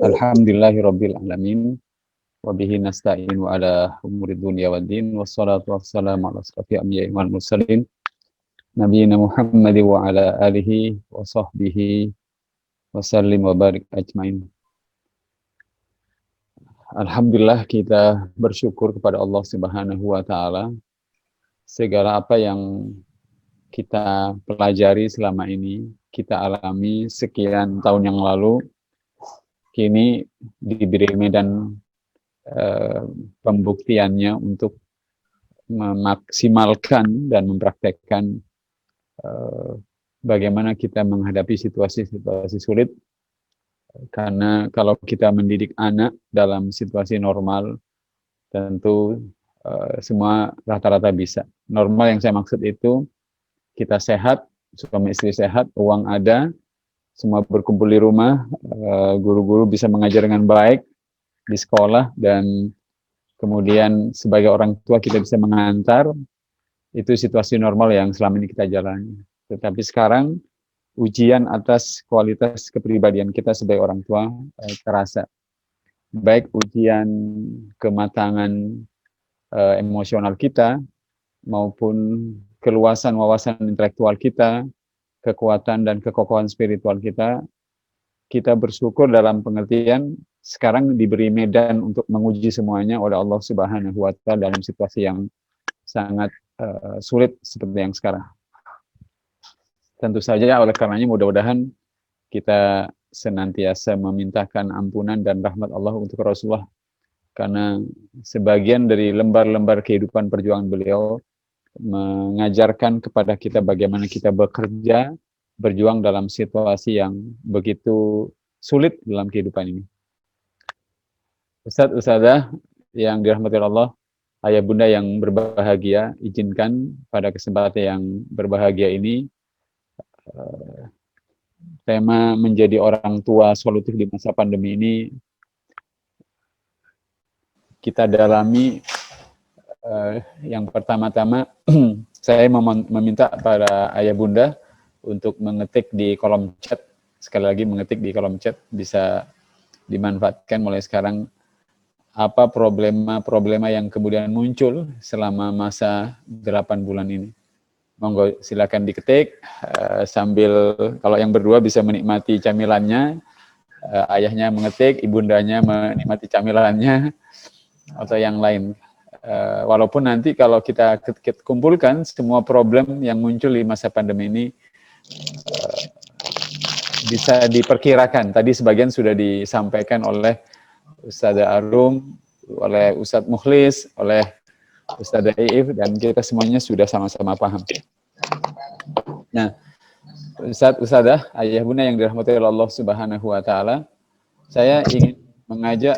Alhamdulillahirabbil alamin wa bihi nasta'in wa ala umuri dunya waddin wassalatu wassalamu ala asrofil anbiya'i wal mursalin nabiyina Muhammad wa ala alihi wa sahbihi wa sallim wa barik ajmain. Alhamdulillah kita bersyukur kepada Allah Subhanahu wa taala segala apa yang kita pelajari selama ini, kita alami sekian tahun yang lalu, kini diberi medan pembuktiannya untuk memaksimalkan dan mempraktekkan bagaimana kita menghadapi situasi-situasi sulit. Karena kalau kita mendidik anak dalam situasi normal, tentu semua rata-rata bisa. Normal yang saya maksud itu, kita sehat, suami istri sehat, uang ada, semua berkumpul di rumah, guru-guru bisa mengajar dengan baik di sekolah, dan kemudian sebagai orang tua kita bisa mengantar. Itu situasi normal yang selama ini kita jalani. Tetapi sekarang ujian atas kualitas kepribadian kita sebagai orang tua terasa. Baik ujian kematangan emosional kita, maupun keluasan wawasan intelektual kita, kekuatan dan kekokohan spiritual kita. Kita bersyukur dalam pengertian sekarang diberi medan untuk menguji semuanya oleh Allah Subhanahu wa taala dalam situasi yang sangat sulit seperti yang sekarang. Tentu saja oleh karenanya mudah-mudahan kita senantiasa memintakan ampunan dan rahmat Allah untuk Rasulullah, karena sebagian dari lembar-lembar kehidupan perjuangan beliau mengajarkan kepada kita bagaimana kita bekerja, berjuang dalam situasi yang begitu sulit dalam kehidupan ini. Ustadz, Ustadzah yang dirahmati Allah, ayah bunda yang berbahagia, izinkan pada kesempatan yang berbahagia ini, tema menjadi orang tua solutif di masa pandemi ini kita dalami. Yang pertama-tama saya meminta para ayah bunda untuk mengetik di kolom chat, sekali lagi mengetik di kolom chat, bisa dimanfaatkan mulai sekarang, apa problema-problema yang kemudian muncul selama masa 8 bulan ini. Monggo silakan diketik, sambil kalau yang berdua bisa menikmati camilannya, ayahnya mengetik, ibundanya menikmati camilannya, atau yang lain. Walaupun nanti kalau kita kumpulkan semua problem yang muncul di masa pandemi ini bisa diperkirakan. Tadi sebagian sudah disampaikan oleh Ustadzah Arum, oleh Ustadz Mukhlis, oleh Ustadzah Iif, dan kita semuanya sudah sama-sama paham. Nah, Ustadzah, ayah bunda yang dirahmati oleh Allah Subhanahu wa taala, saya ingin mengajak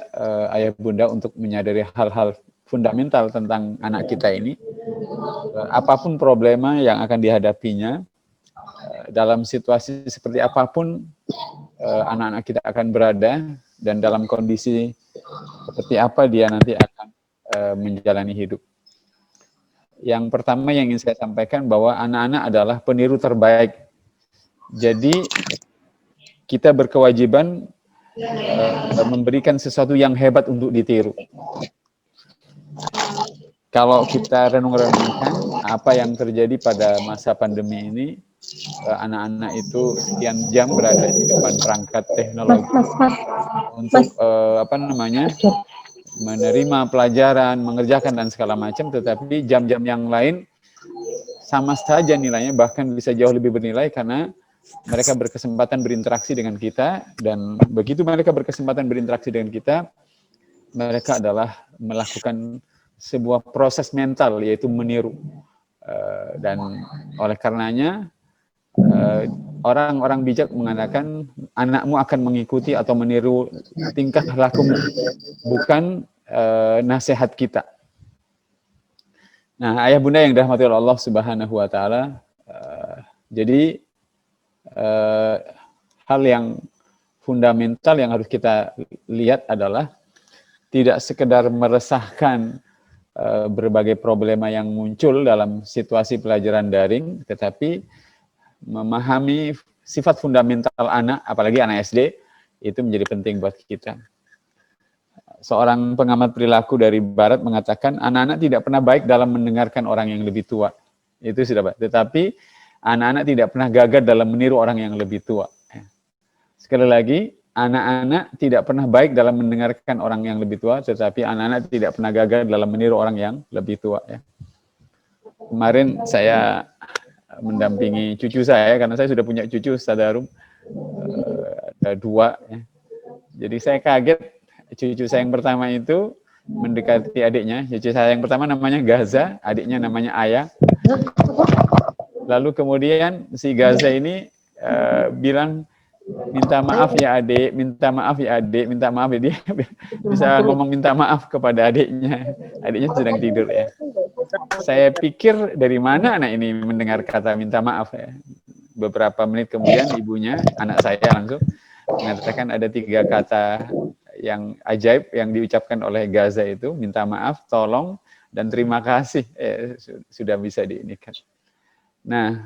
ayah bunda untuk menyadari hal-hal fundamental tentang anak kita ini. Apapun problema yang akan dihadapinya, dalam situasi seperti apapun anak-anak kita akan berada, dan dalam kondisi seperti apa dia nanti akan menjalani hidup. Yang pertama yang ingin saya sampaikan bahwa anak-anak adalah peniru terbaik. Jadi kita berkewajiban memberikan sesuatu yang hebat untuk ditiru. Kalau kita renung-renungkan apa yang terjadi pada masa pandemi ini, anak-anak itu sekian jam berada di depan perangkat teknologi untuk menerima pelajaran, mengerjakan dan segala macam, tetapi jam-jam yang lain sama saja nilainya, bahkan bisa jauh lebih bernilai karena mereka berkesempatan berinteraksi dengan kita, dan begitu mereka berkesempatan berinteraksi dengan kita, mereka adalah melakukan sebuah proses mental, yaitu meniru. Dan oleh karenanya orang-orang bijak mengatakan anakmu akan mengikuti atau meniru tingkah lakumu, bukan nasihat kita. Nah, ayah bunda yang dirahmati oleh Allah Subhanahu wa taala, jadi hal yang fundamental yang harus kita lihat adalah tidak sekedar meresahkan berbagai problema yang muncul dalam situasi pelajaran daring, tetapi memahami sifat fundamental anak, apalagi anak SD, itu menjadi penting buat kita. Seorang pengamat perilaku dari Barat mengatakan anak-anak tidak pernah baik dalam mendengarkan orang yang lebih tua. Itu sudah baik. Tetapi anak-anak tidak pernah gagah dalam meniru orang yang lebih tua. Sekali lagi, anak-anak tidak pernah baik dalam mendengarkan orang yang lebih tua, tetapi anak-anak tidak pernah gagah dalam meniru orang yang lebih tua. Kemarin saya mendampingi cucu saya, karena saya sudah punya cucu, Ustaz Harum, ada 2. Jadi saya kaget, cucu saya yang pertama itu mendekati adiknya. Cucu saya yang pertama namanya Gaza, adiknya namanya Ayah. Lalu kemudian si Gaza ini bilang, minta maaf ya adik, minta maaf ya adik, minta maaf ya. Dia bisa ngomong minta maaf kepada adiknya. Adiknya sedang tidur ya. Saya pikir dari mana anak ini mendengar kata minta maaf ya. Beberapa menit kemudian ibunya, anak saya langsung mengatakan ada 3 kata yang ajaib yang diucapkan oleh Gaza itu, minta maaf, tolong, dan terima kasih. Sudah bisa diinikan. Nah,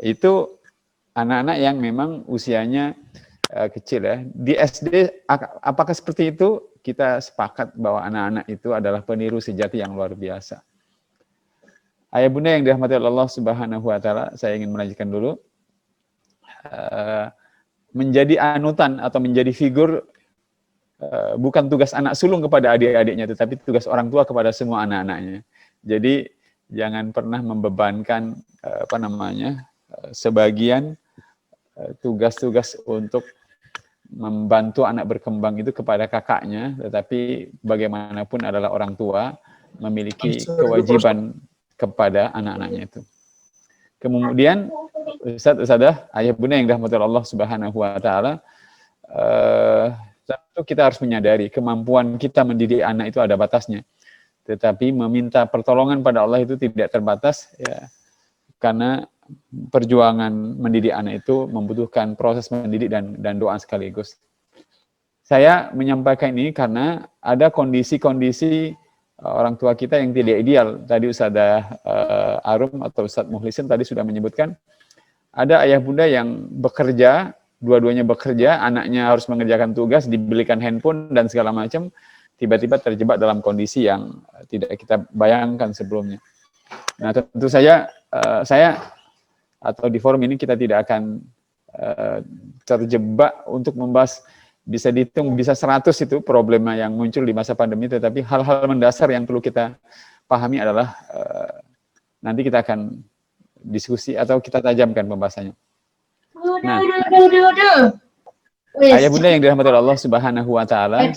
itu anak-anak yang memang usianya kecil ya. Di SD, apakah seperti itu? Kita sepakat bahwa anak-anak itu adalah peniru sejati yang luar biasa. Ayah bunda yang dirahmati Allah Subhanahu wa Ta'ala, saya ingin melanjutkan dulu. Menjadi anutan atau menjadi figur bukan tugas anak sulung kepada adik-adiknya, tetapi tugas orang tua kepada semua anak-anaknya. Jadi jangan pernah membebankan sebagian tugas-tugas untuk membantu anak berkembang itu kepada kakaknya, tetapi bagaimanapun adalah orang tua memiliki kewajiban kepada anak-anaknya itu. Kemudian Ustadzah, ayah bunda yang dirahmati Allah Subhanahu wa Ta'ala, tentu kita harus menyadari kemampuan kita mendidik anak itu ada batasnya. Tetapi meminta pertolongan pada Allah itu tidak terbatas ya. Karena perjuangan mendidik anak itu membutuhkan proses mendidik dan doa sekaligus. Saya menyampaikan ini karena ada kondisi-kondisi orang tua kita yang tidak ideal. Tadi Ustadzah Arum atau Ustadz Muhlisin tadi sudah menyebutkan, ada ayah bunda yang bekerja, dua-duanya bekerja, anaknya harus mengerjakan tugas, dibelikan handphone dan segala macam, tiba-tiba terjebak dalam kondisi yang tidak kita bayangkan sebelumnya. Nah, tentu saja saya atau di forum ini kita tidak akan terjebak untuk membahas, bisa dihitung bisa 100 itu problema yang muncul di masa pandemi, tetapi hal-hal mendasar yang perlu kita pahami adalah nanti kita akan diskusi atau kita tajamkan pembahasannya. Nah, ayah bunda yang dirahmati Allah Subhanahu wa Ta'ala,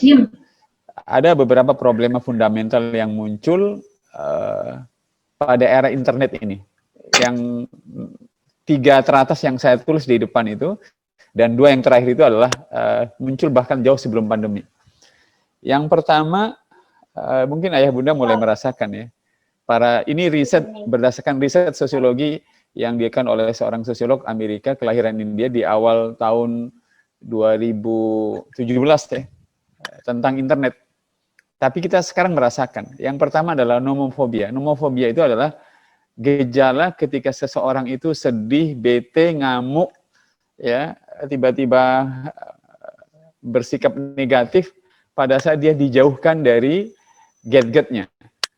ada beberapa problema fundamental yang muncul pada era internet ini. Yang 3 teratas yang saya tulis di depan itu, dan 2 yang terakhir itu adalah muncul bahkan jauh sebelum pandemi. Yang pertama, mungkin ayah bunda mulai merasakan ya, ini riset berdasarkan riset sosiologi yang dilakukan oleh seorang sosiolog Amerika kelahiran India di awal tahun 2017 ya, tentang internet. Tapi kita sekarang merasakan, yang pertama adalah nomofobia. Nomofobia itu adalah gejala ketika seseorang itu sedih, bete, ngamuk, ya, tiba-tiba bersikap negatif pada saat dia dijauhkan dari gadgetnya,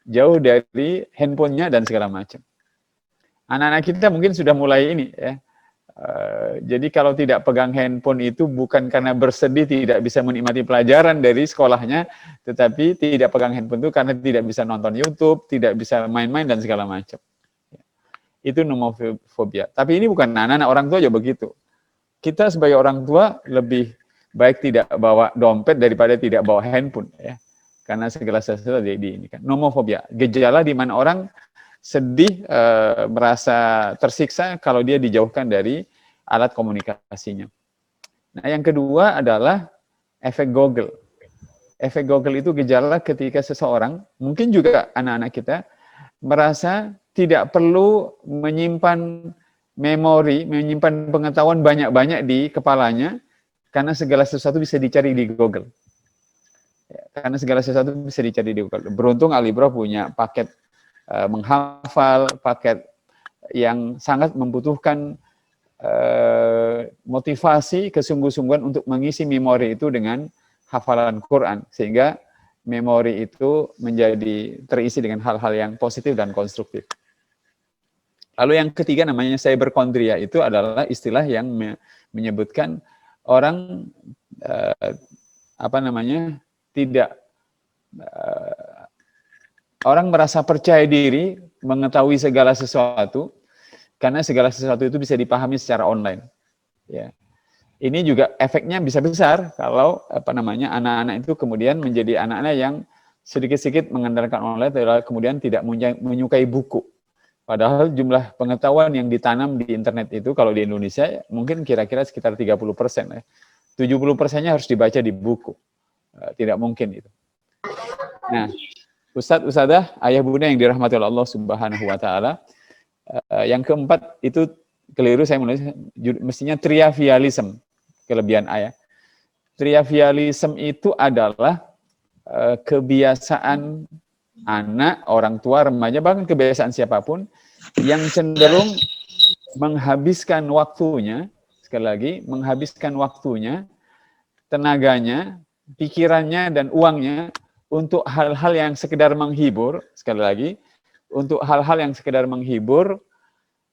jauh dari handphonenya dan segala macam. Anak-anak kita mungkin sudah mulai ini ya. Jadi kalau tidak pegang handphone itu bukan karena bersedih tidak bisa menikmati pelajaran dari sekolahnya, tetapi tidak pegang handphone itu karena tidak bisa nonton YouTube, tidak bisa main-main dan segala macam. Itu nomofobia. Tapi ini bukan anak-anak, orang tua juga begitu. Kita sebagai orang tua lebih baik tidak bawa dompet daripada tidak bawa handphone ya. Karena segala sesuatu di ini kan. Nomofobia, gejala di mana orang sedih, merasa tersiksa kalau dia dijauhkan dari alat komunikasinya. Nah, yang kedua adalah efek Google. Efek Google itu gejala ketika seseorang, mungkin juga anak-anak kita, merasa tidak perlu menyimpan memori, menyimpan pengetahuan banyak-banyak di kepalanya, karena segala sesuatu bisa dicari di Google. Karena segala sesuatu bisa dicari di Google. Beruntung Alibro punya paket menghafal, paket yang sangat membutuhkan motivasi, kesungguh-sungguhan untuk mengisi memori itu dengan hafalan Quran, sehingga memori itu menjadi terisi dengan hal-hal yang positif dan konstruktif. Lalu yang ketiga namanya cyberkondria, itu adalah istilah yang menyebutkan orang tidak orang merasa percaya diri mengetahui segala sesuatu karena segala sesuatu itu bisa dipahami secara online. Ya. Ini juga efeknya bisa besar kalau anak-anak itu kemudian menjadi anak-anak yang sedikit-sedikit mengandalkan online, kemudian tidak menyukai buku. Padahal jumlah pengetahuan yang ditanam di internet itu kalau di Indonesia mungkin kira-kira sekitar 30%. 70%-nya harus dibaca di buku. Tidak mungkin itu. Nah, Ustadz, Ustadzah, ayah bunda yang dirahmati oleh Allah Subhanahu wa Ta'ala, yang keempat itu keliru saya menulis, mestinya trivialism, kelebihan ayah. Trivialism itu adalah kebiasaan anak, orang tua, remaja, bahkan kebiasaan siapapun yang cenderung menghabiskan waktunya, sekali lagi, menghabiskan waktunya, tenaganya, pikirannya, dan uangnya untuk hal-hal yang sekedar menghibur, sekali lagi, untuk hal-hal yang sekedar menghibur,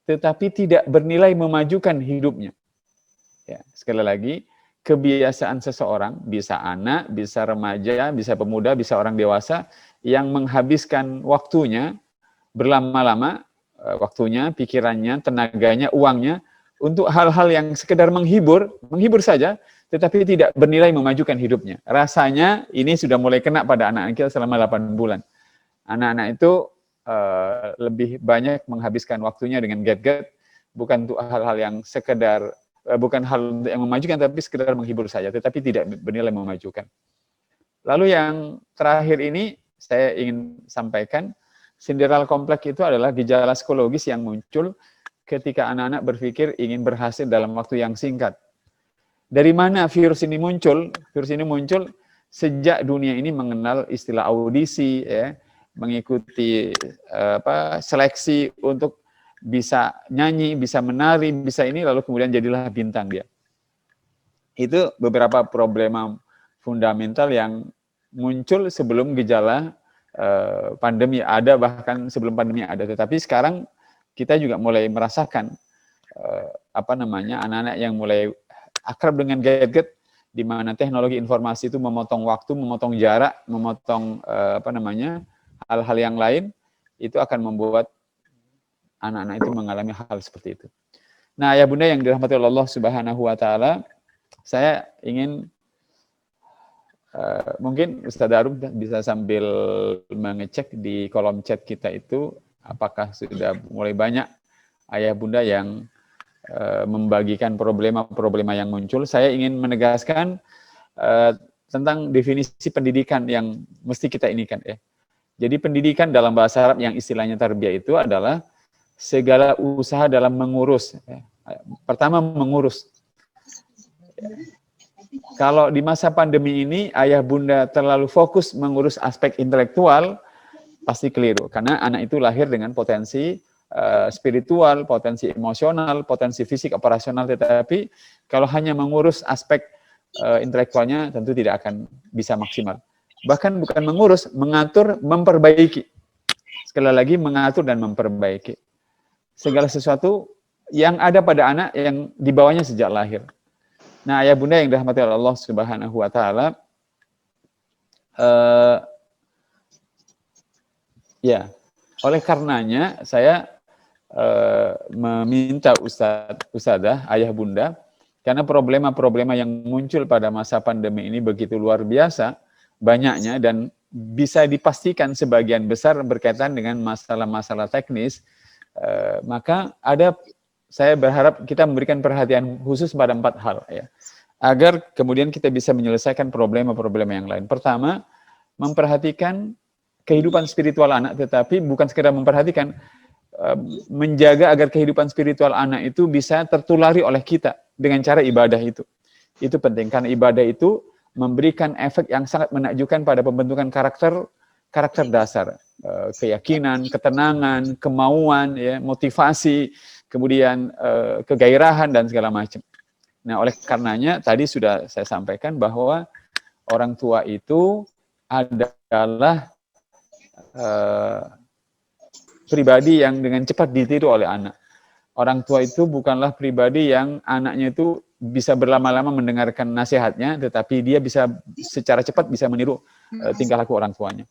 tetapi tidak bernilai memajukan hidupnya. Ya, sekali lagi, kebiasaan seseorang, bisa anak, bisa remaja, bisa pemuda, bisa orang dewasa, yang menghabiskan waktunya, berlama-lama, waktunya, pikirannya, tenaganya, uangnya, untuk hal-hal yang sekedar menghibur saja, tetapi tidak bernilai memajukan hidupnya. Rasanya ini sudah mulai kena pada anak-anak kita selama 8 bulan. Anak-anak itu lebih banyak menghabiskan waktunya dengan gadget, bukan untuk hal-hal yang sekedar, bukan hal yang memajukan, tapi sekedar menghibur saja, tetapi tidak bernilai memajukan. Lalu yang terakhir ini, saya ingin sampaikan, sindiral kompleks itu adalah gejala psikologis yang muncul ketika anak-anak berpikir ingin berhasil dalam waktu yang singkat. Dari mana virus ini muncul? Virus ini muncul sejak dunia ini mengenal istilah audisi, ya, mengikuti seleksi untuk bisa nyanyi, bisa menari, bisa ini, lalu kemudian jadilah bintang dia. Itu beberapa problema fundamental yang muncul sebelum gejala pandemi ada, bahkan sebelum pandemi ada. Tetapi sekarang kita juga mulai merasakan anak-anak yang mulai akrab dengan gadget, di mana teknologi informasi itu memotong waktu, memotong jarak, memotong hal-hal yang lain, itu akan membuat anak-anak itu mengalami hal seperti itu. Nah, ayah bunda yang dirahmati Allah Subhanahu wa Ta'ala, saya ingin mungkin Ustaz Arum bisa sambil mengecek di kolom chat kita itu apakah sudah mulai banyak ayah bunda yang membagikan problema-problema yang muncul. Saya ingin menegaskan tentang definisi pendidikan yang mesti kita inikan, ya. Jadi pendidikan dalam bahasa Arab yang istilahnya tarbiyah itu adalah segala usaha dalam mengurus. Pertama, mengurus. Kalau di masa pandemi ini ayah bunda terlalu fokus mengurus aspek intelektual, pasti keliru. Karena anak itu lahir dengan potensi spiritual, potensi emosional, potensi fisik, operasional. Tetapi kalau hanya mengurus aspek intelektualnya, tentu tidak akan bisa maksimal. Bahkan bukan mengurus, mengatur, memperbaiki. Sekali lagi, mengatur dan memperbaiki. Segala sesuatu yang ada pada anak yang dibawanya sejak lahir. Nah, ayah bunda yang dirahmati oleh Allah Subhanahu wa Ta'ala, ya, oleh karenanya saya meminta Ustadzah, ayah bunda, karena problema-problema yang muncul pada masa pandemi ini begitu luar biasa banyaknya, dan bisa dipastikan sebagian besar berkaitan dengan masalah-masalah teknis, maka saya berharap kita memberikan perhatian khusus pada 4 hal, ya, agar kemudian kita bisa menyelesaikan problema-problema yang lain. Pertama, memperhatikan kehidupan spiritual anak, tetapi bukan sekedar memperhatikan, menjaga agar kehidupan spiritual anak itu bisa tertulari oleh kita dengan cara ibadah itu. Itu penting, karena ibadah itu memberikan efek yang sangat menakjubkan pada pembentukan karakter dasar, keyakinan, ketenangan, kemauan, ya, motivasi, kemudian kegairahan dan segala macam. Nah, oleh karenanya tadi sudah saya sampaikan bahwa orang tua itu adalah pribadi yang dengan cepat ditiru oleh anak. Orang tua itu bukanlah pribadi yang anaknya itu bisa berlama-lama mendengarkan nasihatnya, tetapi dia bisa secara cepat bisa meniru tingkah laku orang tuanya.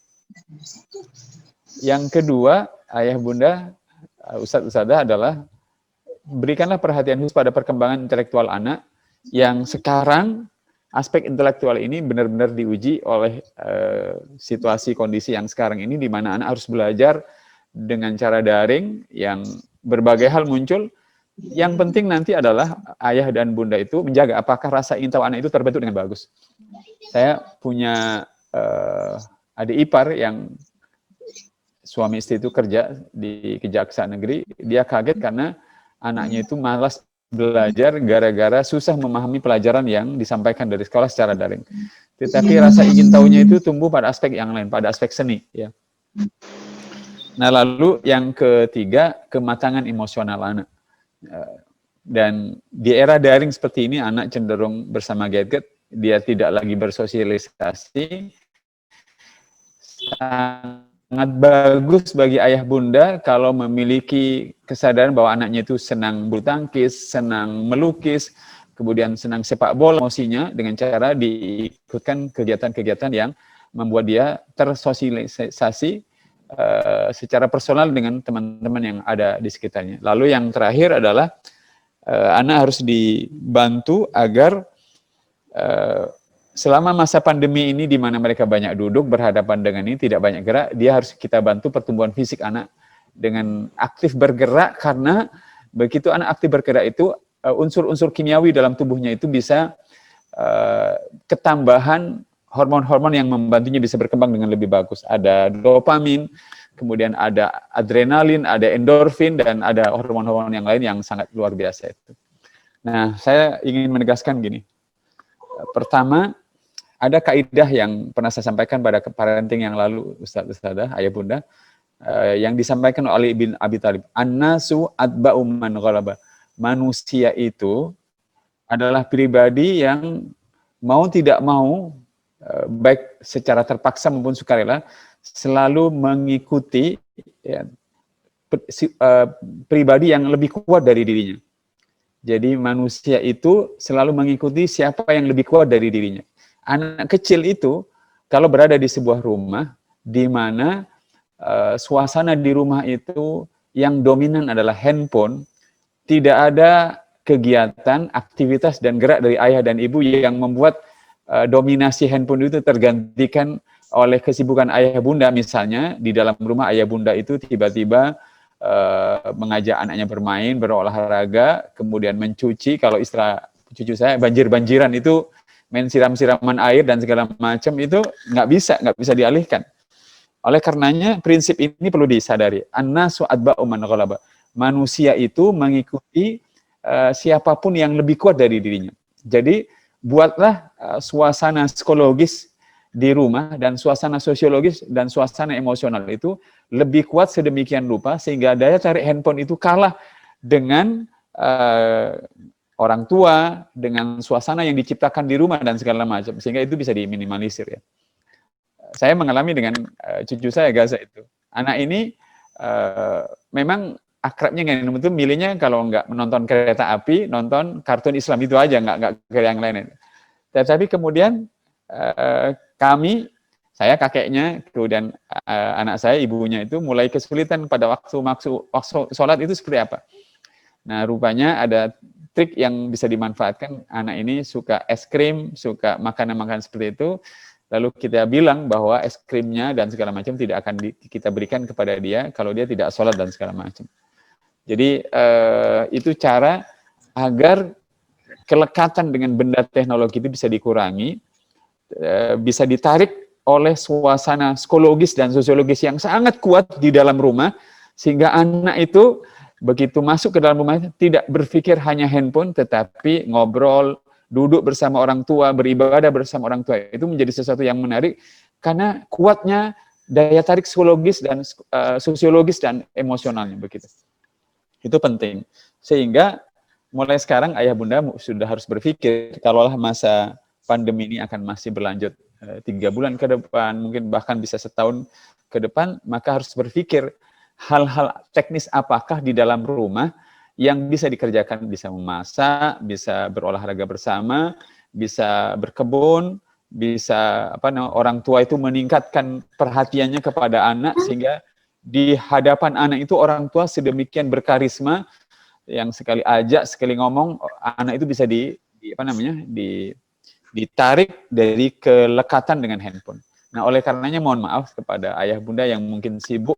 Yang kedua, ayah bunda, ustadz ustadzah adalah berikanlah perhatian khusus pada perkembangan intelektual anak yang sekarang aspek intelektual ini benar-benar diuji oleh situasi kondisi yang sekarang ini, di mana anak harus belajar dengan cara daring yang berbagai hal muncul. Yang penting nanti adalah ayah dan bunda itu menjaga apakah rasa ingin tahu anak itu terbentuk dengan bagus. Saya punya adik ipar yang suami istri itu kerja di Kejaksaan Negeri. Dia kaget karena anaknya itu malas belajar gara-gara susah memahami pelajaran yang disampaikan dari sekolah secara daring. Tetapi rasa ingin tahunya itu tumbuh pada aspek yang lain, pada aspek seni. Ya. Nah, lalu yang ketiga, kematangan emosional anak. Dan di era daring seperti ini, anak cenderung bersama gadget, dia tidak lagi bersosialisasi. Sangat bagus bagi ayah bunda kalau memiliki kesadaran bahwa anaknya itu senang bulu tangkis, senang melukis, kemudian senang sepak bola, emosinya dengan cara diikutkan kegiatan-kegiatan yang membuat dia tersosialisasi secara personal dengan teman-teman yang ada di sekitarnya. Lalu yang terakhir adalah anak harus dibantu agar selama masa pandemi ini di mana mereka banyak duduk berhadapan dengan ini, tidak banyak gerak, dia harus kita bantu pertumbuhan fisik anak dengan aktif bergerak, karena begitu anak aktif bergerak itu unsur-unsur kimiawi dalam tubuhnya itu bisa ketambahan hormon-hormon yang membantunya bisa berkembang dengan lebih bagus. Ada dopamin, kemudian ada adrenalin, ada endorfin, dan ada hormon-hormon yang lain yang sangat luar biasa itu. Nah, saya ingin menegaskan gini. Pertama, ada kaidah yang pernah saya sampaikan pada parenting yang lalu, Ustadz-Ustadzah, ayah bunda, yang disampaikan oleh Ali bin Abi Thalib. An-nasu atba'u man ghalaba. Manusia itu adalah pribadi yang mau tidak mau, baik secara terpaksa maupun sukarela, selalu mengikuti ya, pribadi yang lebih kuat dari dirinya. Jadi manusia itu selalu mengikuti siapa yang lebih kuat dari dirinya. Anak kecil itu kalau berada di sebuah rumah di mana suasana di rumah itu yang dominan adalah handphone, tidak ada kegiatan, aktivitas dan gerak dari ayah dan ibu yang membuat dominasi handphone itu tergantikan oleh kesibukan ayah bunda. Misalnya di dalam rumah ayah bunda itu tiba-tiba mengajak anaknya bermain, berolahraga, kemudian mencuci. Kalau istilah cucu saya banjir-banjiran itu main siram-siraman air dan segala macam, itu nggak bisa dialihkan. Oleh karenanya prinsip ini perlu disadari. An-nasu atba'u man ghalaba. Manusia itu mengikuti siapapun yang lebih kuat dari dirinya. Jadi buatlah suasana psikologis di rumah dan suasana sosiologis dan suasana emosional itu lebih kuat sedemikian rupa sehingga daya tarik handphone itu kalah dengan orang tua, dengan suasana yang diciptakan di rumah dan segala macam, sehingga itu bisa diminimalisir ya. Saya mengalami dengan cucu saya Gaza itu. Anak ini memang akrabnya nggak itu milihnya kalau nggak menonton kereta api, nonton kartun Islam itu aja, nggak ke yang lain. Tapi kemudian kami, saya kakeknya, kemudian anak saya, ibunya itu mulai kesulitan pada waktu sholat itu seperti apa. Nah, rupanya ada trik yang bisa dimanfaatkan. Anak ini suka es krim, suka makanan-makanan seperti itu. Lalu kita bilang bahwa es krimnya dan segala macam tidak akan kita berikan kepada dia kalau dia tidak sholat dan segala macam. Jadi itu cara agar kelekatan dengan benda teknologi itu bisa dikurangi, bisa ditarik oleh suasana psikologis dan sosiologis yang sangat kuat di dalam rumah, sehingga anak itu begitu masuk ke dalam rumah tidak berpikir hanya handphone, tetapi ngobrol, duduk bersama orang tua, beribadah bersama orang tua. Itu menjadi sesuatu yang menarik karena kuatnya daya tarik psikologis dan sosiologis dan emosionalnya begitu. Itu penting. Sehingga mulai sekarang ayah bunda sudah harus berpikir, kalaulah masa pandemi ini akan masih berlanjut 3 bulan ke depan, mungkin bahkan bisa setahun ke depan, maka harus berpikir hal-hal teknis apakah di dalam rumah yang bisa dikerjakan, bisa memasak, bisa berolahraga bersama, bisa berkebun, bisa orang tua itu meningkatkan perhatiannya kepada anak sehingga di hadapan anak itu orang tua sedemikian berkarisma yang sekali ajak, sekali ngomong, anak itu bisa ditarik dari kelekatan dengan handphone. Nah, oleh karenanya mohon maaf kepada ayah bunda yang mungkin sibuk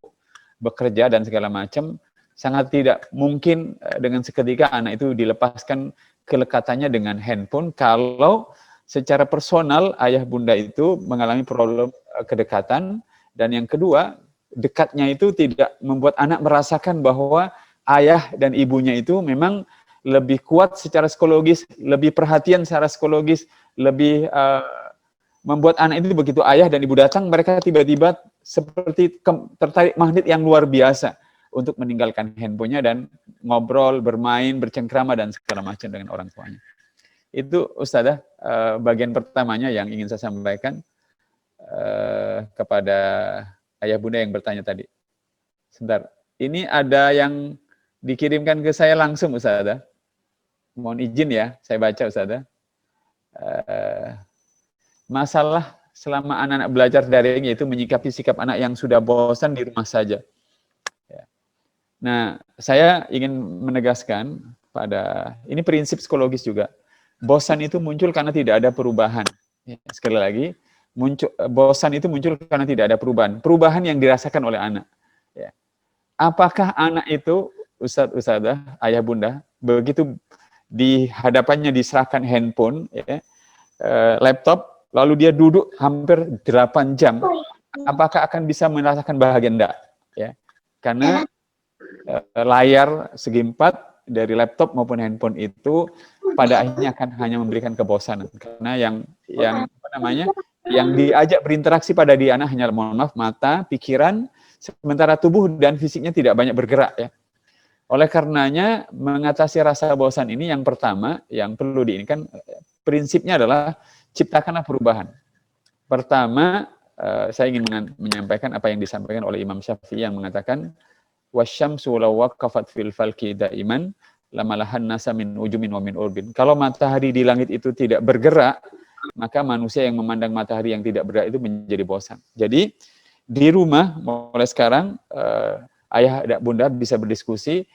bekerja dan segala macam, sangat tidak mungkin dengan seketika anak itu dilepaskan kelekatannya dengan handphone kalau secara personal ayah bunda itu mengalami problem kedekatan, dan yang kedua, dekatnya itu tidak membuat anak merasakan bahwa ayah dan ibunya itu memang lebih kuat secara psikologis, lebih perhatian secara psikologis, lebih membuat anak itu begitu ayah dan ibu datang, mereka tiba-tiba seperti tertarik magnet yang luar biasa untuk meninggalkan handphonenya dan ngobrol, bermain, bercengkrama, dan segala macam dengan orang tuanya. Itu Ustazah bagian pertamanya yang ingin saya sampaikan kepada ayah bunda yang bertanya tadi. Sebentar, ini ada yang dikirimkan ke saya langsung Ustazah. Mohon izin ya, saya baca Ustazah. Masalah selama anak-anak belajar daring yaitu menyikapi sikap anak yang sudah bosan di rumah saja. Nah, saya ingin menegaskan pada, ini prinsip psikologis juga. Bosan itu muncul karena tidak ada perubahan. Sekali lagi, bosan itu muncul karena tidak ada perubahan. Perubahan yang dirasakan oleh anak. Apakah anak itu, Ustadzah, ayah bunda, begitu di hadapannya diserahkan handphone, laptop, lalu dia duduk hampir 8 jam, apakah akan bisa merasakan bahagia? Enggak. Karena layar segi 4 dari laptop maupun handphone itu pada akhirnya akan hanya memberikan kebosanan. Karena yang diajak berinteraksi pada dia anak hanya, mohon maaf, mata, pikiran, sementara tubuh dan fisiknya tidak banyak bergerak ya. Oleh karenanya mengatasi rasa bosan ini yang pertama yang perlu diinginkan prinsipnya adalah ciptakanlah perubahan. Pertama, saya ingin menyampaikan apa yang disampaikan oleh Imam Syafi'i yang mengatakan wasyamsu law waqafat fil falki daiman lamalahan nasa min ujumin wa min urbin. Kalau matahari di langit itu tidak bergerak, maka manusia yang memandang matahari yang tidak bergerak itu menjadi bosan. Jadi di rumah mulai sekarang ayah dan bunda bisa berdiskusi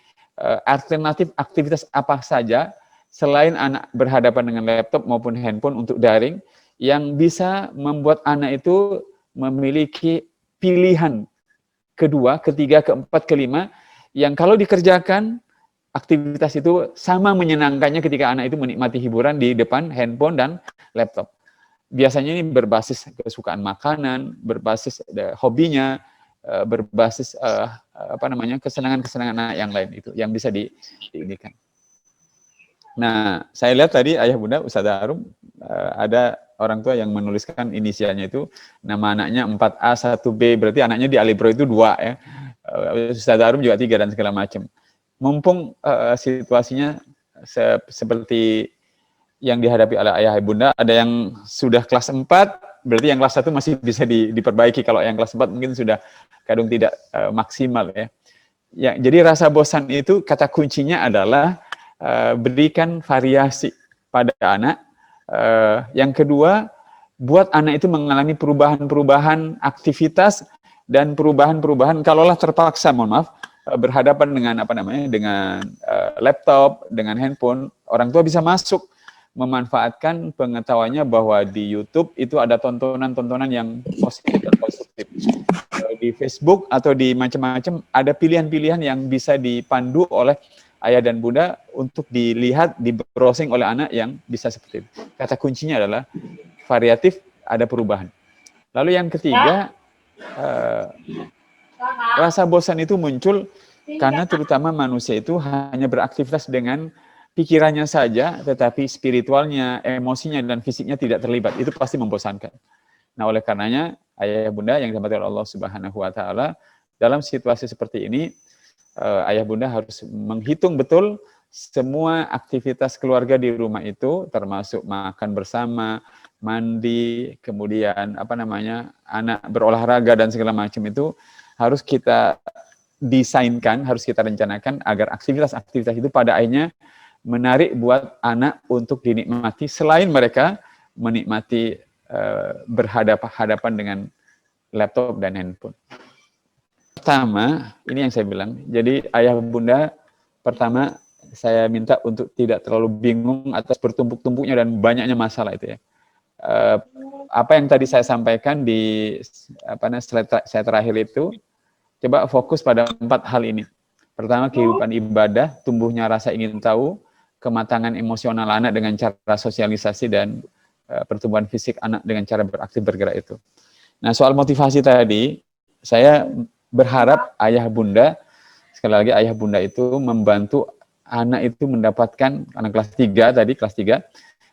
alternatif aktivitas apa saja selain anak berhadapan dengan laptop maupun handphone untuk daring yang bisa membuat anak itu memiliki pilihan kedua, ketiga, keempat, kelima yang kalau dikerjakan aktivitas itu sama menyenangkannya ketika anak itu menikmati hiburan di depan handphone dan laptop. Biasanya ini berbasis kesukaan makanan, berbasis hobinya, berbasis kesenangan-kesenangan anak yang lain itu yang bisa diinikan. Nah, saya lihat tadi ayah bunda Ustazah Arum ada orang tua yang menuliskan inisialnya itu nama anaknya 4A 1B, berarti anaknya di Alibro itu 2 ya. Ustazah Arum juga 3 dan segala macam. Mumpung situasinya seperti yang dihadapi oleh ayah bunda, ada yang sudah kelas 4, berarti yang kelas 1 masih bisa diperbaiki. Kalau yang kelas 4 mungkin sudah kadang tidak maksimal ya. Jadi rasa bosan itu kata kuncinya adalah berikan variasi pada anak. Yang kedua, buat anak itu mengalami perubahan-perubahan aktivitas dan perubahan-perubahan kalaulah terpaksa, mohon maaf, berhadapan dengan dengan laptop, dengan handphone, orang tua bisa masuk memanfaatkan pengetahuannya bahwa di YouTube itu ada tontonan-tontonan yang positif dan positif. Di Facebook atau di macam-macam ada pilihan-pilihan yang bisa dipandu oleh ayah dan bunda untuk dilihat, di browsing oleh anak yang bisa seperti itu. Kata kuncinya adalah variatif, ada perubahan. Lalu yang ketiga, rasa bosan itu muncul karena terutama manusia itu hanya beraktivitas dengan pikirannya saja, tetapi spiritualnya, emosinya, dan fisiknya tidak terlibat. Itu pasti membosankan. Nah, oleh karenanya, ayah bunda yang dirahmati oleh Allah Subhanahu wa Ta'ala, dalam situasi seperti ini, ayah bunda harus menghitung betul semua aktivitas keluarga di rumah itu, termasuk makan bersama, mandi, kemudian apa namanya, anak berolahraga dan segala macam itu harus kita desainkan, harus kita rencanakan agar aktivitas-aktivitas itu pada akhirnya menarik buat anak untuk dinikmati selain mereka menikmati berhadapan-hadapan dengan laptop dan handphone. Pertama, ini yang saya bilang, jadi ayah bunda pertama saya minta untuk tidak terlalu bingung atas bertumpuk-tumpuknya dan banyaknya masalah itu ya. Apa yang tadi saya sampaikan di slide saya terakhir itu, coba fokus pada 4 hal ini. Pertama, kehidupan ibadah, tumbuhnya rasa ingin tahu, kematangan emosional anak dengan cara sosialisasi, dan pertumbuhan fisik anak dengan cara beraktif bergerak itu. Nah, soal motivasi tadi, saya berharap ayah bunda, sekali lagi ayah bunda itu membantu anak itu mendapatkan, anak kelas 3 tadi, kelas 3,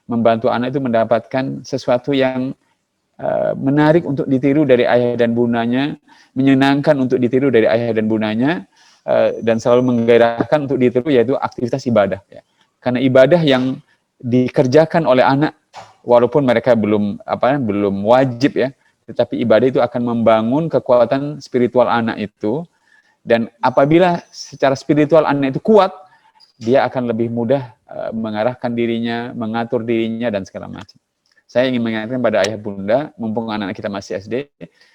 membantu anak itu mendapatkan sesuatu yang menarik untuk ditiru dari ayah dan bundanya, menyenangkan untuk ditiru dari ayah dan bundanya, dan selalu menggairahkan untuk ditiru, yaitu aktivitas ibadah. Ya. Karena ibadah yang dikerjakan oleh anak, walaupun mereka belum wajib ya, tetapi ibadah itu akan membangun kekuatan spiritual anak itu, dan apabila secara spiritual anak itu kuat, dia akan lebih mudah mengarahkan dirinya, mengatur dirinya, dan segala macam. Saya ingin mengingatkan pada ayah bunda, mumpung anak-anak kita masih SD,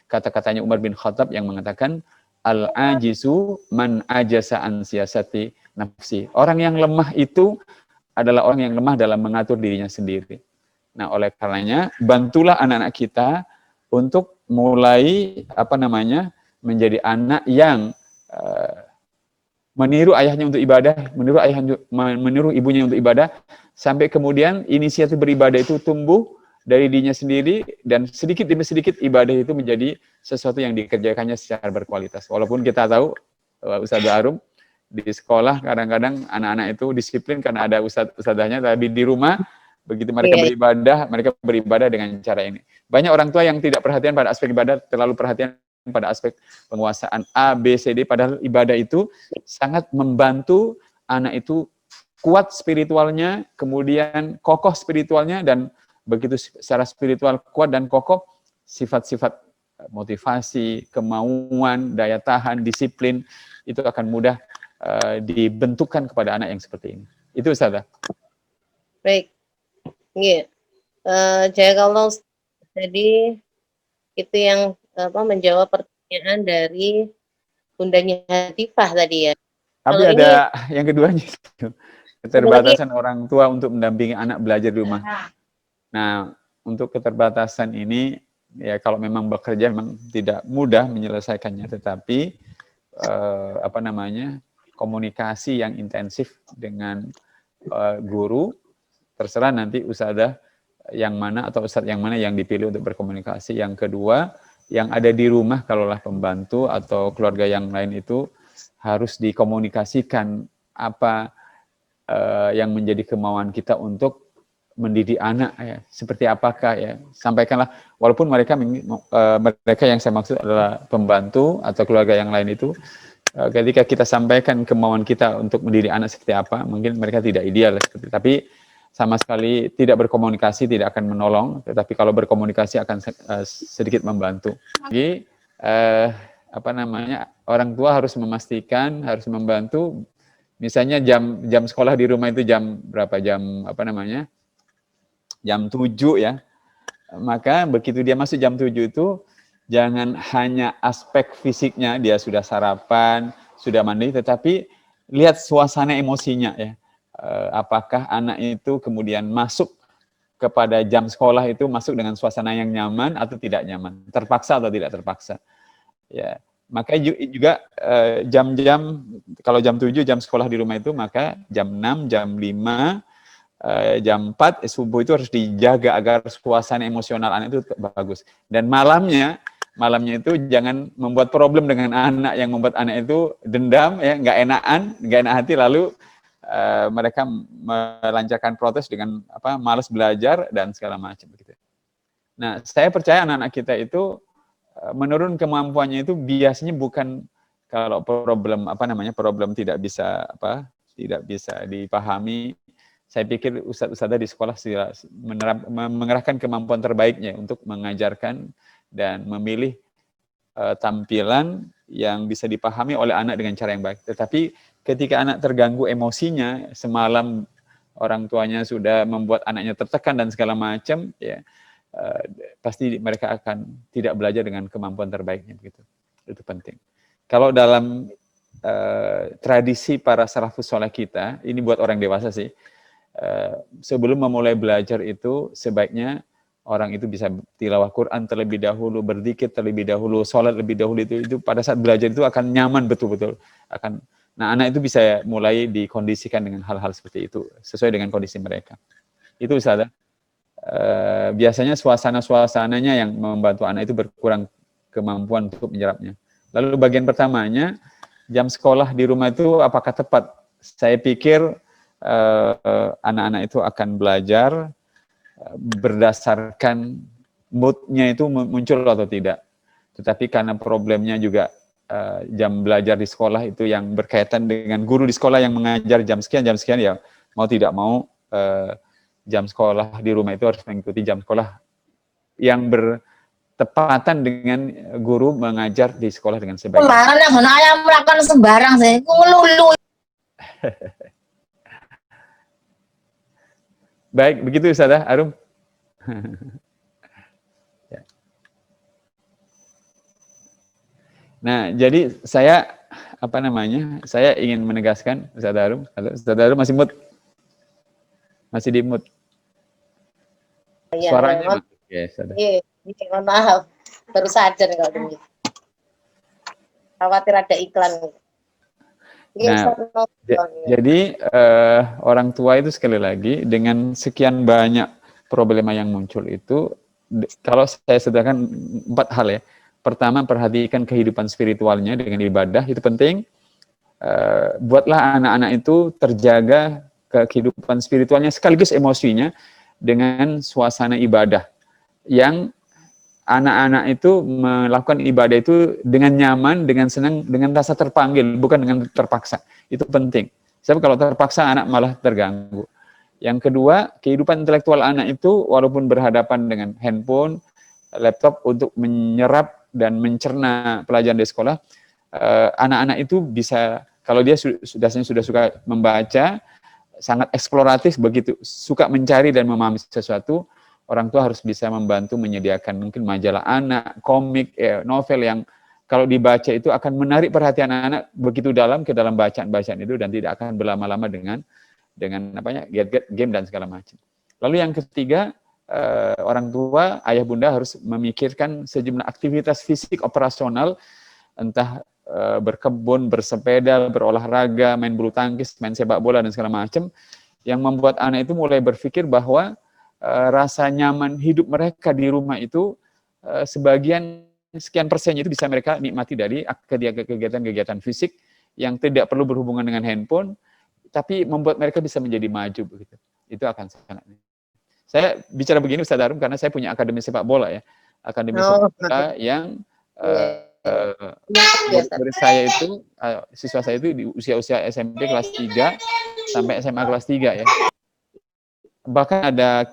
kata-katanya Umar bin Khattab yang mengatakan, al-ajizu man ajasa an siyasati nafsi. Orang yang lemah itu adalah orang yang lemah dalam mengatur dirinya sendiri. Nah, oleh karenanya, bantulah anak-anak kita untuk mulai menjadi anak yang meniru ayahnya untuk ibadah, meniru ibunya untuk ibadah, sampai kemudian inisiatif beribadah itu tumbuh dari dirinya sendiri, dan sedikit demi sedikit ibadah itu menjadi sesuatu yang dikerjakannya secara berkualitas. Walaupun kita tahu, Ustaz Arum, di sekolah kadang-kadang anak-anak itu disiplin karena ada ustadzahnya, tapi di rumah begitu mereka beribadah dengan cara ini. Banyak orang tua yang tidak perhatian pada aspek ibadah, terlalu perhatian pada aspek penguasaan A, B, C, D, padahal ibadah itu sangat membantu anak itu kuat spiritualnya, kemudian kokoh spiritualnya, dan begitu secara spiritual kuat dan kokoh, sifat-sifat motivasi, kemauan, daya tahan, disiplin, itu akan mudah dibentukkan kepada anak yang seperti ini. Itu Ustazah. Baik. Iya. Jazakallah. Jadi itu yang menjawab pertanyaan dari bundanya Hatifah tadi ya. Tapi ada yang keduanya, keterbatasan orang tua untuk mendampingi anak belajar di rumah. Nah, untuk keterbatasan ini, ya kalau memang bekerja memang tidak mudah menyelesaikannya, tetapi komunikasi yang intensif dengan guru, terserah nanti ustadzah yang mana atau ustadz yang mana yang dipilih untuk berkomunikasi. Yang kedua, yang ada di rumah, kalaulah pembantu atau keluarga yang lain itu harus dikomunikasikan apa yang menjadi kemauan kita untuk mendidik anak ya, seperti apakah ya, sampaikanlah, walaupun mereka yang saya maksud adalah pembantu atau keluarga yang lain itu, ketika kita sampaikan kemauan kita untuk mendidik anak seperti apa, mungkin mereka tidak ideal seperti, tapi sama sekali tidak berkomunikasi tidak akan menolong, tetapi kalau berkomunikasi akan sedikit membantu. Jadi orang tua harus memastikan, harus membantu, misalnya jam sekolah di rumah itu jam berapa, jam 7 ya, maka begitu dia masuk jam 7 itu, jangan hanya aspek fisiknya, dia sudah sarapan, sudah mandi, tetapi lihat suasana emosinya ya. Apakah anak itu kemudian masuk kepada jam sekolah itu masuk dengan suasana yang nyaman atau tidak nyaman, terpaksa atau tidak terpaksa. Ya, maka juga jam-jam, kalau jam 7 jam sekolah di rumah itu, maka jam 6, jam 5, jam 4 subuh itu harus dijaga agar suasana emosional anak itu bagus. Dan malamnya itu jangan membuat problem dengan anak yang membuat anak itu dendam ya, nggak enak hati, lalu mereka melancarkan protes dengan malas belajar dan segala macam begitu. Nah, saya percaya anak-anak kita itu menurun kemampuannya itu biasanya bukan kalau problem problem tidak bisa tidak bisa dipahami, saya pikir ustadz-ustadzah di sekolah sudah mengerahkan kemampuan terbaiknya untuk mengajarkan dan memilih tampilan yang bisa dipahami oleh anak dengan cara yang baik. Tetapi ketika anak terganggu emosinya, semalam orang tuanya sudah membuat anaknya tertekan dan segala macam, ya pasti mereka akan tidak belajar dengan kemampuan terbaiknya begitu. Itu penting. Kalau dalam tradisi para salafus saleh kita, ini buat orang dewasa sih, sebelum memulai belajar itu sebaiknya orang itu bisa tilawah Quran terlebih dahulu, berzikir terlebih dahulu, sholat lebih dahulu, itu pada saat belajar itu akan nyaman betul-betul. Nah, anak itu bisa mulai dikondisikan dengan hal-hal seperti itu sesuai dengan kondisi mereka. Itu Ustaz. Biasanya suasana-suasananya yang membantu anak itu berkurang kemampuan untuk menyerapnya. Lalu bagian pertamanya, jam sekolah di rumah itu apakah tepat? Saya pikir anak-anak itu akan belajar berdasarkan moodnya itu muncul atau tidak. Tetapi karena problemnya juga jam belajar di sekolah itu yang berkaitan dengan guru di sekolah yang mengajar jam sekian, ya mau tidak mau jam sekolah di rumah itu harus mengikuti jam sekolah yang bertepatan dengan guru mengajar di sekolah dengan sebaik. Sembarang ayam melakukan sembarang sih. Lulu. Baik, begitu Ustazah Arum. Ya. Nah, jadi saya saya ingin menegaskan Ustazah Arum. Ustazah Arum masih mute? Masih di mute? Suaranya masuk. Iya, maaf. Baru sadar kalau dulu. Khawatir ada iklan. Nah, jadi orang tua itu sekali lagi dengan sekian banyak problema yang muncul itu, kalau saya sederhanakan 4 hal ya. Pertama, perhatikan kehidupan spiritualnya dengan ibadah, itu penting. Buatlah anak-anak itu terjaga kehidupan spiritualnya sekaligus emosinya dengan suasana ibadah yang anak-anak itu melakukan ibadah itu dengan nyaman, dengan senang, dengan rasa terpanggil, bukan dengan terpaksa. Itu penting. Sebab kalau terpaksa anak malah terganggu. Yang kedua, kehidupan intelektual anak itu walaupun berhadapan dengan handphone, laptop untuk menyerap dan mencerna pelajaran di sekolah, anak-anak itu bisa, kalau dia sudah suka membaca, sangat eksploratif, begitu suka mencari dan memahami sesuatu, orang tua harus bisa membantu menyediakan mungkin majalah anak, komik, novel yang kalau dibaca itu akan menarik perhatian anak begitu dalam ke dalam bacaan-bacaan itu dan tidak akan berlama-lama dengan gadget, game dan segala macam. Lalu yang ketiga, orang tua, ayah bunda harus memikirkan sejumlah aktivitas fisik operasional, entah berkebun, bersepeda, berolahraga, main bulu tangkis, main sepak bola dan segala macam, yang membuat anak itu mulai berpikir bahwa rasa nyaman hidup mereka di rumah itu sekian persennya itu bisa mereka nikmati dari kegiatan-kegiatan fisik yang tidak perlu berhubungan dengan handphone, tapi membuat mereka bisa menjadi maju begitu. Itu akan sangat. Saya bicara begini Ustaz Arum karena saya punya akademi sepak bola ya, akademi sepak bola yang murid saya itu siswa saya itu di usia SMP kelas 3 sampai SMA kelas 3 ya. Bahkan ada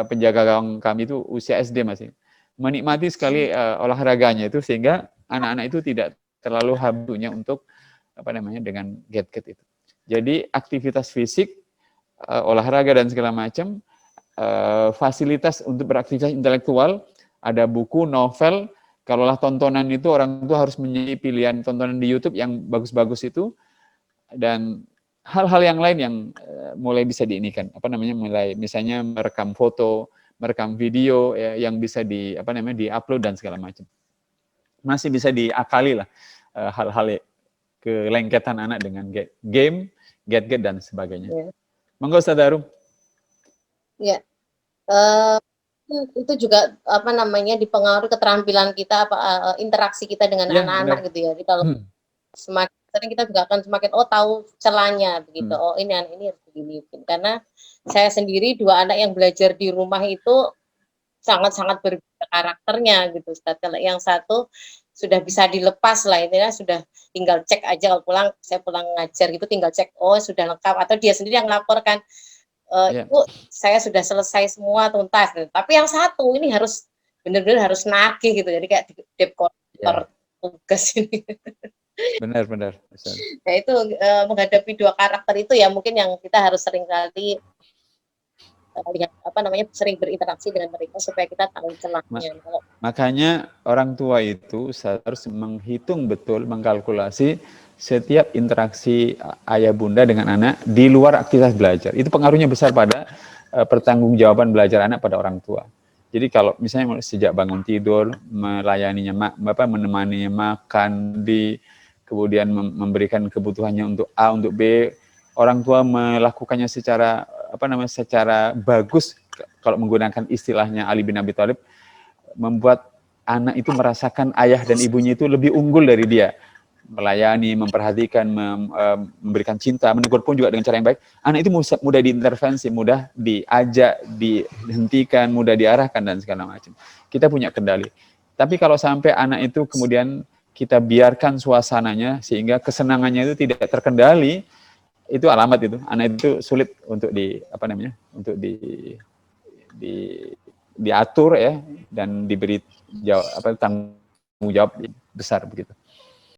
penjaga gawang kami itu usia SD masih menikmati sekali olahraganya itu, sehingga anak-anak itu tidak terlalu habisnya untuk dengan gadget itu. Jadi aktivitas fisik, olahraga dan segala macam, fasilitas untuk beraktivitas intelektual, ada buku, novel. Kalaulah tontonan itu orang tua harus memilih pilihan tontonan di YouTube yang bagus-bagus itu, dan hal-hal yang lain yang mulai bisa diinikan, mulai misalnya merekam foto, merekam video ya, yang bisa di-upload dan segala macam. Masih bisa diakali lah hal-hal kelengketan anak dengan game, gadget dan sebagainya. Ya. Monggo Ustaz Arum. Ya. Itu juga dipengaruhi keterampilan kita, interaksi kita dengan anak-anak gitu ya. Jadi kalau semakin sering kita juga akan semakin tahu celahnya begitu. Ini harus begini. Karena saya sendiri 2 anak yang belajar di rumah itu sangat-sangat berbeda karakternya gitu Ustaz. Kalau yang satu sudah bisa dilepas lah, intinya sudah tinggal cek aja kalau pulang, saya pulang ngajar gitu tinggal cek, oh sudah lengkap, atau dia sendiri yang melaporkan, Ibu saya sudah selesai semua tuntas, tapi yang satu ini harus benar-benar harus nagih gitu, jadi kayak debt collector tugas ini. Benar. Nah itu menghadapi dua karakter itu ya mungkin yang kita harus sering kali lihat sering berinteraksi dengan mereka supaya kita tahu celahnya. Makanya orang tua itu harus menghitung betul, mengkalkulasi setiap interaksi ayah bunda dengan anak di luar aktivitas belajar. Itu pengaruhnya besar pada pertanggungjawaban belajar anak pada orang tua. Jadi kalau misalnya sejak bangun tidur melayaninya, menemaninya makan, kemudian memberikan kebutuhannya untuk A, untuk B, orang tua melakukannya secara secara bagus, kalau menggunakan istilahnya Ali bin Abi Thalib, membuat anak itu merasakan ayah dan ibunya itu lebih unggul dari dia, melayani, memperhatikan, memberikan cinta, menegur pun juga dengan cara yang baik. Anak itu mudah diintervensi, mudah diajak, dihentikan, mudah diarahkan dan segala macam. Kita punya kendali. Tapi kalau sampai anak itu kemudian kita biarkan suasananya sehingga kesenangannya itu tidak terkendali, itu alamat itu anak itu sulit untuk diatur ya, dan diberi tanggung jawab besar begitu.